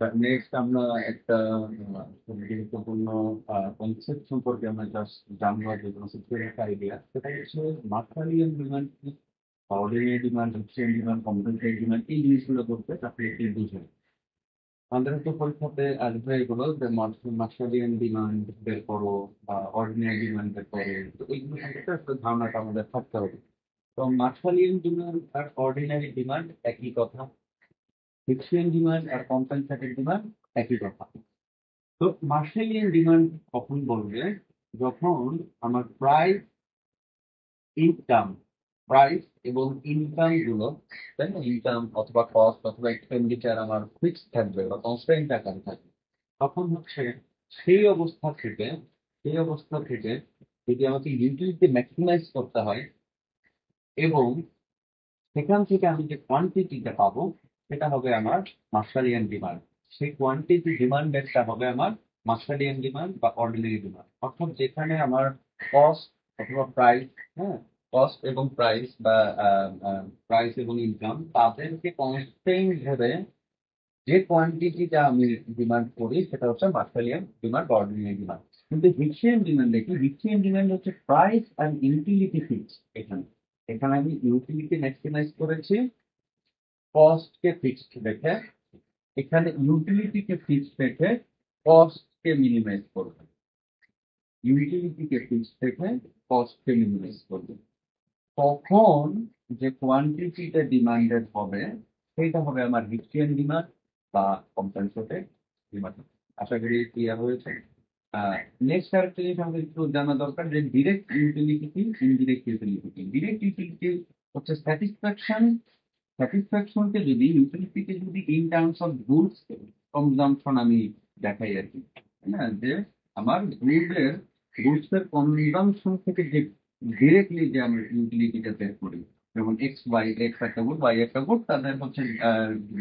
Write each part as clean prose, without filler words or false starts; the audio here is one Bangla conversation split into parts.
নেক্সট আমরা একটা খুব গুরুত্বপূর্ণ কনসেপ্ট সম্পর্কে আমরা জাস্ট জানবো, যে কনসেপ্টের একটা আইডিয়া, সেটা হচ্ছে মার্কালিয়ান ডিমান্ড কি, অর্ডিনারি ডিমান্ড, রিফিশিয়েন্ট ডিমান্ড, কম্পেনসেটরি ডিমান্ড, এই জিনিসগুলো করতে তাকে একটি বুঝে। আমাদের তো পরীক্ষাতে আসবে এগুলো, যে মার্শালিয়ান ডিমান্ড বের করো বা অর্ডিনারি ডিমান্ড বের করো, তো এইগুলো সম্পর্কে একটা ধারণাটা আমাদের থাকতে হবে। তো মার্শালিয়ান ডিমান্ড আর অর্ডিনারি ডিমান্ড একই কথা, ফিক্সিয়ান ডিমান্ড আর কম্পেনসেটেড ডিমান্ড একই কথা। তো মার্শালিয়ান ডিমান্ড কখন বলবে, যখন আমার প্রাইস, ইনকাম, প্রাইস এবং ইনকাম গুলো, তাই না, ইনকাম অথবা কস্ট অথবা এক্সপেন্ডিচার আমার ফিক্স থাকবে বা কনস্ট্যান্ট আকারে থাকবে, তখন হচ্ছে সেই অবস্থা থেকে সেই অবস্থা থেকে যদি আমাকে ইউটিলিটি ম্যাক্সিমাইজ করতে হয়, এবং সেখান থেকে আমি যে কোয়ান্টিটিটা পাবো সেটা হবে আমার মার্শালিয়ান ডিমান্ড। সেই কোয়ান্টিটি ডিমান্ডেরটা হবে আমার মার্শালিয়ান ডিমান্ড বা অর্ডিনারি ডিমান্ড। অর্থাৎ যেখানে আমার কস্ট অথবা প্রাইস, হ্যাঁ, কস্ট এবং প্রাইস বা প্রাইস এবং ইনকাম তাদেরকে কনস্ট্যান্ট ধরে যে কোয়ান্টিটিটা আমি ডিমান্ড করি সেটা হচ্ছে মার্শালিয়ান ডিমান্ড বা অর্ডিনারি ডিমান্ড। কিন্তু হিটশিয়ান ডিমান্ড দেখি, হিটশিয়ান ডিমান্ড হচ্ছে প্রাইস আর ইউটিলিটি ফিক্স। এখানে এখানে আমি ইউটিলিটি ম্যাক্সিমাইজ করেছি, কস্টকে ফিক্সড রেখে, এখানে ইউটিলিটিকে ফিক্সড রেখে কস্টকে মিনিমাইজ করবে, ইউটিলিটিকে ফিক্সড রেখে কস্টকে মিনিমাইজ করবে। তখন যে কোয়ান্টিটিটা ডিমান্ডেড হবে সেটা হবে আমার হিটশিয়ান ডিমান্ড বা কম্পেনসেটেড ডিমান্ড। আশা করি ক্লিয়ার হয়েছে। নেক্সট আরেকটা জিনিস আমাদের একটু জানা দরকার, যে ডিরেক্ট ইউটিলিটি কি, ইনডিরেক্ট ইউটিলিটি কি। ডিরেক্ট ইউটিলিটি হচ্ছে স্যাটিসফ্যাকশন, স্যাটিসফ্যাকশনকে যদি ইউটিলিটিকে যদি in terms of goods consumption আমি দেখাই আর কি, তাই না, যে আমার গুডস এর কনজাম্পশন থেকে যে ডিরেক্টলি যে আমি ইউটিলিটিটা বের করি, যেমন এক্স ওয়াই, এক্স একটা গুড, ওয়াই একটা গুড, তাদের হচ্ছে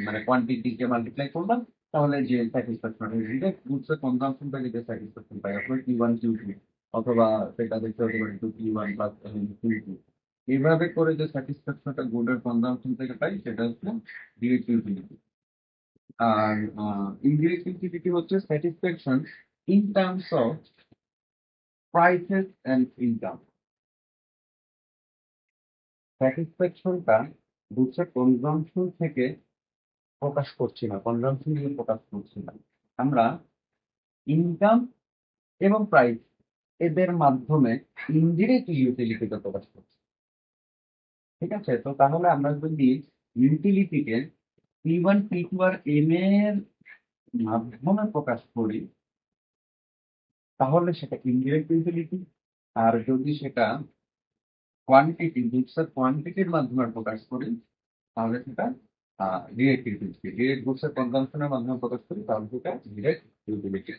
মানে কোয়ান্টিটিকে মাল্টিপ্লাই করলাম, তাহলে যে স্যাটিসফ্যাকশন, ডিরেক্ট গুডস এর কনজাম্পশনটা যে স্যাটিসফ্যাকশন পাই, অথবা টি ওয়ান কিউ টু, অথবা সেটা দেখতে হতে পারে two T one plus Q two, এইভাবে করে যে স্যাটিসফ্যাকশনটা গুডের কনজাম্পশন থেকে পাই সেটা হচ্ছে ডিরেক্ট ইউটিলিটি। আর ইনডিরেক্ট ইউটিলিটি হচ্ছে satisfaction in terms of prices and income. স্যাটিসফ্যাকশনটা গুডসের কনজাম্পশন থেকে প্রকাশ করছি না, কনজাম্পশন দিয়ে প্রকাশ করছি না, আমরা ইনকাম এবং প্রাইস এদের মাধ্যমে ইনডিরেক্ট ইউটিলিটিকে প্রকাশ করছি। ঠিক আছে, তো তাহলে আমরা যদি ইউটিলিটিকে পি ওয়ান পি টু আর এম এর মাধ্যমে প্রকাশ করি, তাহলে সেটা ইনডিরেক্ট ইউটিলিটি। আর যদি সেটা কোয়ান্টিটি, গুডস এর কোয়ান্টিটির মাধ্যমে প্রকাশ করি, তাহলে সেটা ডিরেক্ট ইউটিলিটি। ডিরেক্ট গুডস এর কনজাম্পশনের মাধ্যমে প্রকাশ করি, তাহলে সেটা ডিরেক্ট ইউটিলিটি।